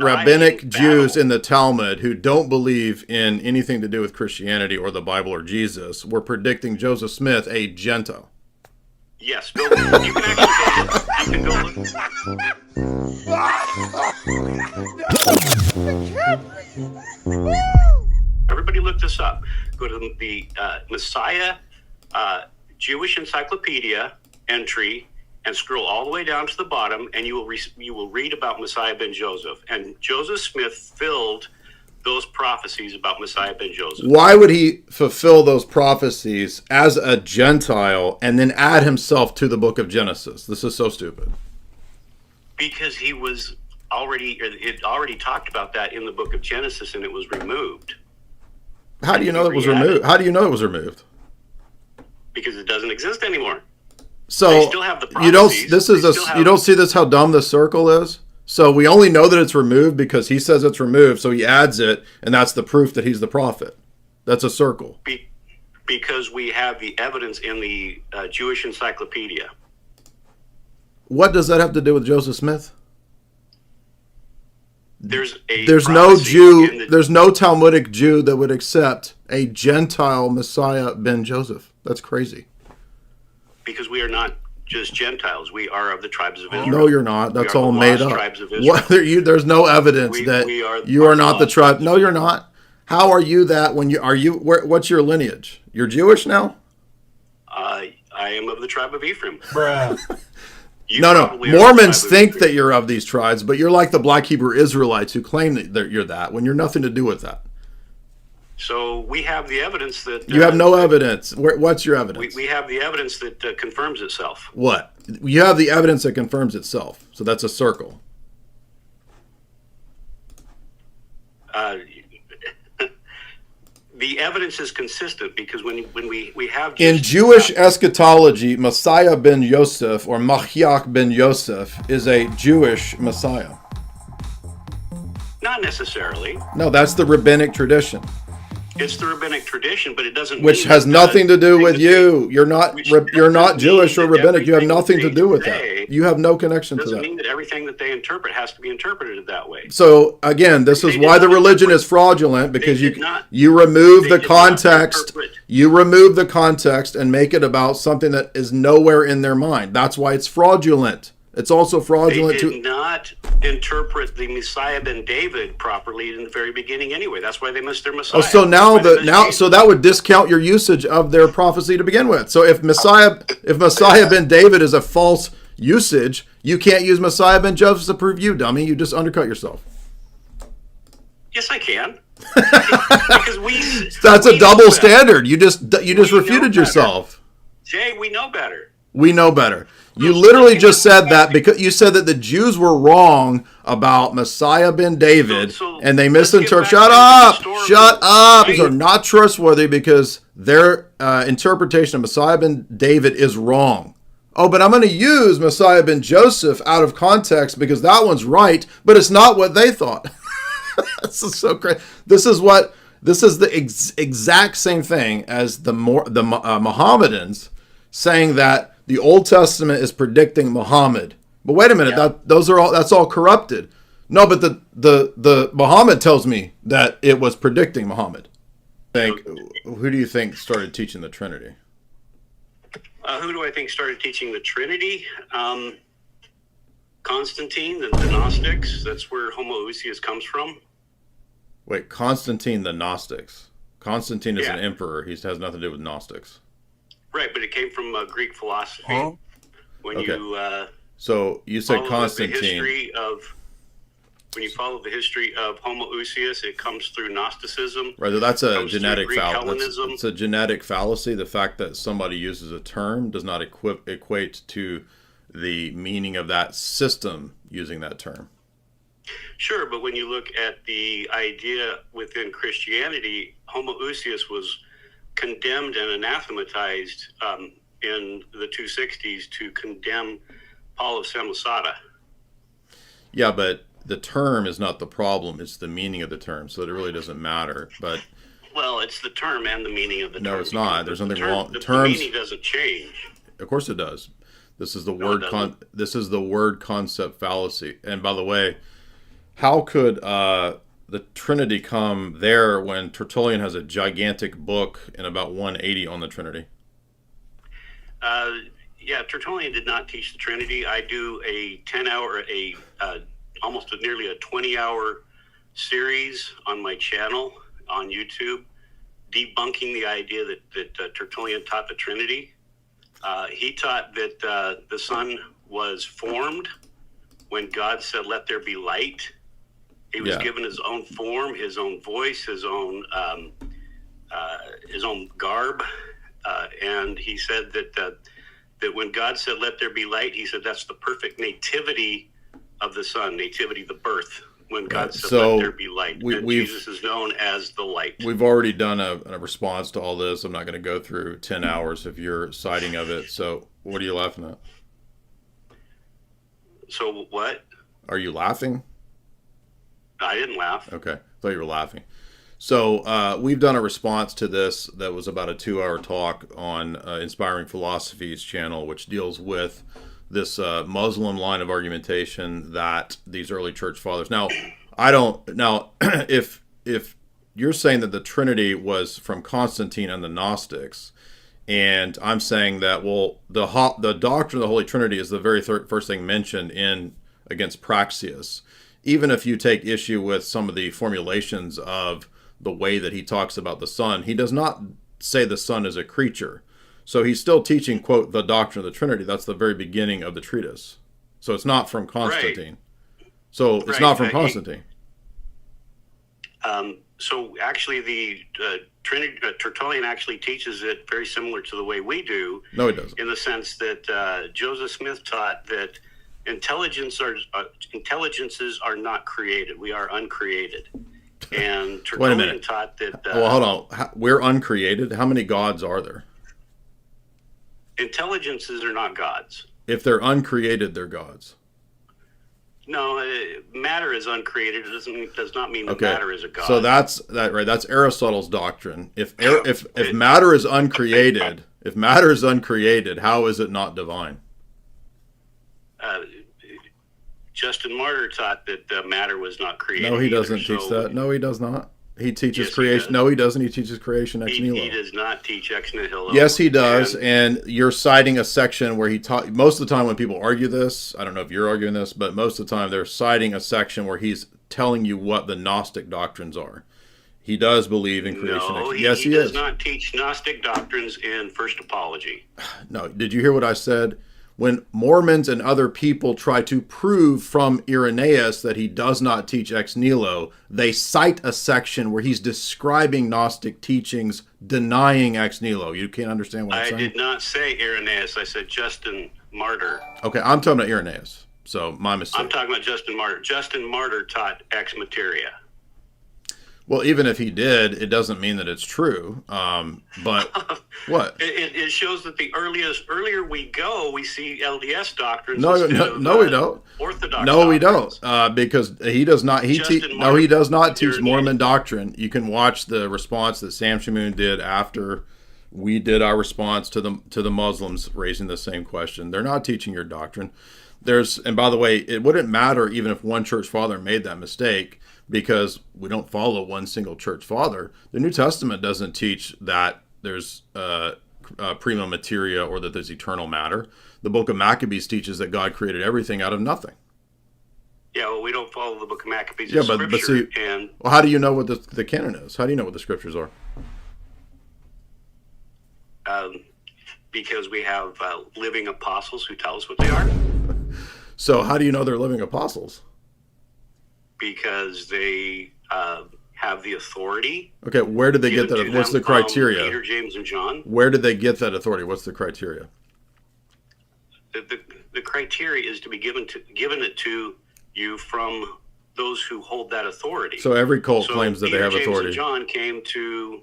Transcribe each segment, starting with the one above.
rabbinic Jews in the Talmud who don't believe in anything to do with Christianity or the Bible or Jesus were predicting Joseph Smith a Gentile. Yes, Bill, you can go look. Everybody look this up. Go to the Messiah Jewish Encyclopedia entry and scroll all the way down to the bottom, and you will read about Messiah ben Joseph. And Joseph Smith filled those prophecies about Messiah ben Joseph. Why would he fulfill those prophecies as a Gentile and then add himself to the book of Genesis? This is so stupid. Because it already talked about that in the book of Genesis, and it was removed. How do you know it was removed? How do you know it was removed? Because it doesn't exist anymore. So they still have the prophecies. You don't see this how dumb this circle is? So we only know that it's removed because he says it's removed, so he adds it, and that's the proof that he's the prophet. That's a circle. Because we have the evidence in the Jewish Encyclopedia. What does that have to do with Joseph Smith? There's no Talmudic Jew that would accept a Gentile Messiah ben Joseph. That's crazy. Because we are not just Gentiles. We are of the tribes of Israel. No, you're not. That's all made up. Tribes of Israel. There's no evidence that you are not the tribe. No, you're not. How are you that when you are you? What's your lineage? You're Jewish now? I am of the tribe of Ephraim. Bruh. No. Mormons think that you're of these tribes, but you're like the Black Hebrew Israelites who claim that you're that when you're nothing to do with that. So we have the evidence that... you have no evidence. What's your evidence? We have the evidence that confirms itself. What? You have the evidence that confirms itself. So that's a circle. The evidence is consistent because when we have... In Jewish eschatology, Messiah ben Yosef or Mashiach ben Yosef is a Jewish Messiah. Not necessarily. No, that's the rabbinic tradition. It's the rabbinic tradition, but it doesn't. Which has nothing to do with you. You're not Jewish or rabbinic. You have nothing to do with that. You have no connection to that. Doesn't mean that everything that they interpret has to be interpreted that way. So again, this is why the religion is fraudulent, because you remove the context. You remove the context and make it about something that is nowhere in their mind. That's why it's fraudulent. It's also fraudulent They did not interpret the Messiah ben David properly in the very beginning anyway. That's why they missed their Messiah. Oh, so that would discount your usage of their prophecy to begin with. So if Messiah ben David is a false usage, you can't use Messiah ben Joseph to prove you, dummy. You just undercut yourself. Yes, I can. Because that's a double standard. You just refuted yourself. Jay, we know better. We know better. You literally just said that because you said that the Jews were wrong about Messiah ben David, and they misinterpreted. Shut up! These are not trustworthy because their interpretation of Messiah ben David is wrong. Oh, but I'm going to use Messiah ben Joseph out of context because that one's right, but it's not what they thought. This is so crazy. This is the exact same thing as the Mohammedans saying that the Old Testament is predicting Muhammad. But wait a minute, that's all corrupted. No, but the Muhammad tells me that it was predicting Muhammad. Who do you think started teaching the Trinity? Who do I think started teaching the Trinity? Constantine, the Gnostics. That's where Homoousius comes from. Wait, Constantine the Gnostics. Constantine is an emperor. He has nothing to do with Gnostics. Right, but it came from Greek philosophy. Huh? So you said Constantine. When you follow the history of Homoousius, it comes through Gnosticism. Right, that's a genetic fallacy. It's a genetic fallacy. The fact that somebody uses a term does not equate to the meaning of that system using that term. Sure, but when you look at the idea within Christianity, Homoousius was condemned and anathematized in the 260s to condemn Paul of Samosata. Yeah, but the term is not the problem. It's the meaning of the term, so it really doesn't matter. But well, it's the term and the meaning of the term. No, it's not. There's nothing wrong. The meaning doesn't change. Of course it does. This is the word concept fallacy. And by the way, How could the Trinity come there when Tertullian has a gigantic book and about 180 on the Trinity? Uh, yeah, Tertullian did not teach the Trinity. I do a 10-hour, almost nearly a 20-hour series on my channel on YouTube, debunking the idea that Tertullian taught the Trinity. He taught that the Son was formed when God said, "Let there be light." He was given his own form, his own voice, his own garb, and he said that when God said, "Let there be light," he said that's the perfect nativity of the Son, nativity, the birth. When God said, "Let there be light," and Jesus is known as the light. We've already done a response to all this. I'm not going to go through 10 hours of your citing of it. So what are you laughing at? So what? Are you laughing? I didn't laugh. Okay. I thought you were laughing. So we've done a response to this that was about a 2-hour talk on Inspiring Philosophy's channel, which deals with this Muslim line of argumentation that these early church fathers. Now, if you're saying that the Trinity was from Constantine and the Gnostics, and I'm saying that, well, the doctrine of the Holy Trinity is the very first thing mentioned in against Praxeas. Even if you take issue with some of the formulations of the way that he talks about the Son, he does not say the Son is a creature. So he's still teaching, quote, the doctrine of the Trinity. That's the very beginning of the treatise. So it's not from Constantine. Right. So it's not from Constantine. So actually the Tertullian actually teaches it very similar to the way we do. No, he doesn't. In the sense that Joseph Smith taught that intelligences are not created. We are uncreated. And Tertullian taught that... well, hold on. We're uncreated? How many gods are there? Intelligences are not gods. If they're uncreated, they're gods. No, matter is uncreated. It does not mean that matter is a god. So that's right. That's Aristotle's doctrine. If matter is uncreated, how is it not divine? Justin Martyr taught that matter was not created. No, he doesn't teach that. No, he does not. He teaches creation. No, he doesn't. He teaches creation ex nihilo. He does not teach ex nihilo. Yes, he does. And you're citing a section where he taught. Most of the time when people argue this, I don't know if you're arguing this, but most of the time they're citing a section where he's telling you what the Gnostic doctrines are. He does believe in creation. No, he does not teach Gnostic doctrines in First Apology. No, did you hear what I said? When Mormons and other people try to prove from Irenaeus that he does not teach ex nihilo, they cite a section where he's describing Gnostic teachings denying ex nihilo. You can't understand what I'm saying? I did not say Irenaeus. I said Justin Martyr. Okay, I'm talking about Irenaeus. So my mistake. I'm talking about Justin Martyr. Justin Martyr taught ex materia. Well, even if he did, it doesn't mean that it's true. But what? It shows that the earlier we go, we see LDS doctrines. No, we don't. Orthodox. No, we doctrines. don't. Because he does not. He does not teach Mormon doctrine. You can watch the response that Sam Shamoon did after we did our response to the Muslims raising the same question. They're not teaching your doctrine. And by the way, it wouldn't matter even if one church father made that mistake, because we don't follow one single church father. The New Testament doesn't teach that there's prima materia or that there's eternal matter. The book of Maccabees teaches that God created everything out of nothing. Yeah, well, we don't follow the book of Maccabees. Yeah, but see, well, how do you know what the canon is? How do you know what the scriptures are? Because we have living apostles who tell us what they are. So how do you know they're living apostles? Because they have the authority. Okay, where did they get that? What's the criteria? Peter, James, and John. Where did they get that authority? What's the criteria? The criteria is to be given it to you from those who hold that authority. So every cult claims that they have authority. James and John came to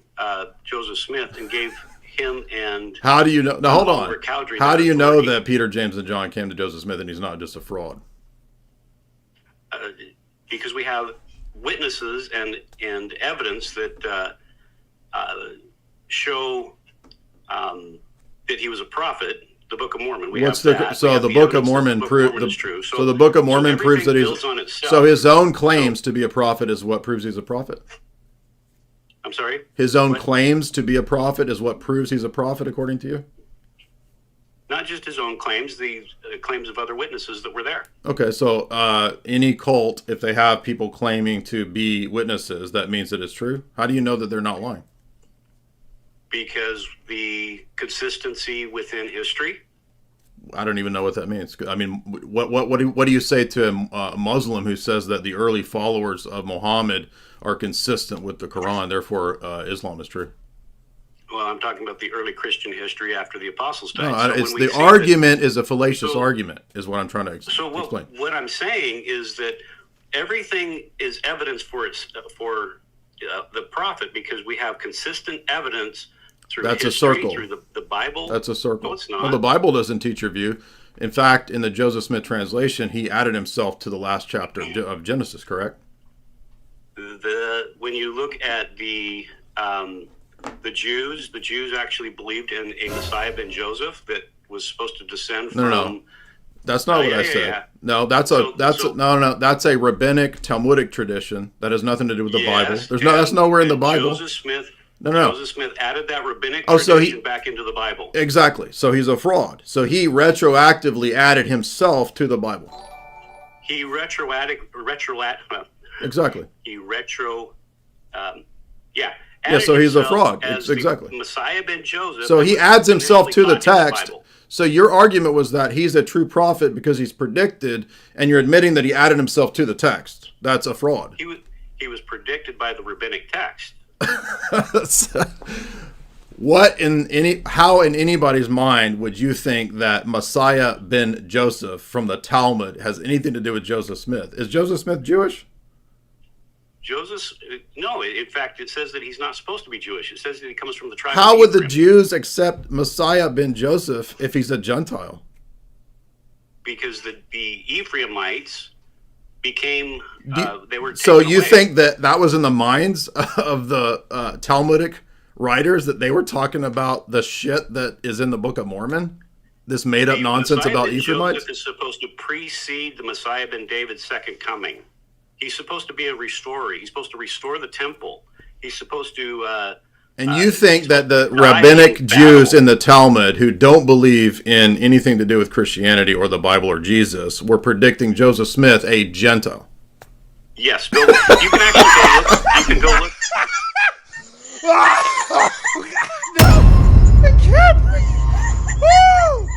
Joseph Smith and gave him and... How do you know? Now, hold on. How do you know that Peter, James, and John came to Joseph Smith and he's not just a fraud? Because we have witnesses and evidence that show that he was a prophet. The Book of Mormon. So the Book of Mormon proves is true. So the Book of Mormon proves that builds on itself. So his own claims to be a prophet is what proves he's a prophet. I'm sorry? His own claims to be a prophet is what proves he's a prophet, according to you? Not just his own claims, the claims of other witnesses that were there. Okay, so any cult, if they have people claiming to be witnesses, that means that it's true? How do you know that they're not lying? Because the consistency within history. I don't even know what that means. I mean, what do you say to a Muslim who says that the early followers of Muhammad are consistent with the Quran, therefore Islam is true? Well, I'm talking about the early Christian history after the apostles died. No, it's the argument is a fallacious argument, is what I'm trying to explain. So what I'm saying is that everything is evidence for the prophet, because we have consistent evidence through That's history, a circle. through the Bible. That's a circle. No, it's not. Well, the Bible doesn't teach your view. In fact, in the Joseph Smith translation, he added himself to the last chapter of Genesis, correct? When you look at the Jews actually believed in a Messiah ben Joseph that was supposed to descend from. No. That's not what I said. Yeah. No, that's a rabbinic Talmudic tradition that has nothing to do with the Bible. That's nowhere in the Bible. Joseph Smith added that rabbinic tradition back into the Bible. Exactly. So he's a fraud. So he retroactively added himself to the Bible. He Exactly. So he's a fraud. Exactly. Messiah ben Joseph. So he adds himself to the text. So your argument was that he's a true prophet because he's predicted, and you're admitting that he added himself to the text. That's a fraud. He was predicted by the rabbinic text. How in anybody's mind would you think that Messiah ben Joseph from the Talmud has anything to do with Joseph Smith? Is Joseph Smith Jewish? No. In fact, it says that he's not supposed to be Jewish. It says that he comes from the tribe. How would the Jews accept Messiah ben Joseph if he's a Gentile? Because the Ephraimites became they were. So you think that was in the minds of the Talmudic writers, that they were talking about the shit that is in the Book of Mormon? This made up nonsense about Ephraimites? Joseph is supposed to precede the Messiah ben David's second coming. He's supposed to be a restorer. He's supposed to restore the temple. He's supposed to. And you think that the rabbinic Jews in the Talmud who don't believe in anything to do with Christianity or the Bible or Jesus were predicting Joseph Smith a Gentile? Yes, Bill. You can actually go look. You can go look. Oh, God, no! I can't breathe! Woo!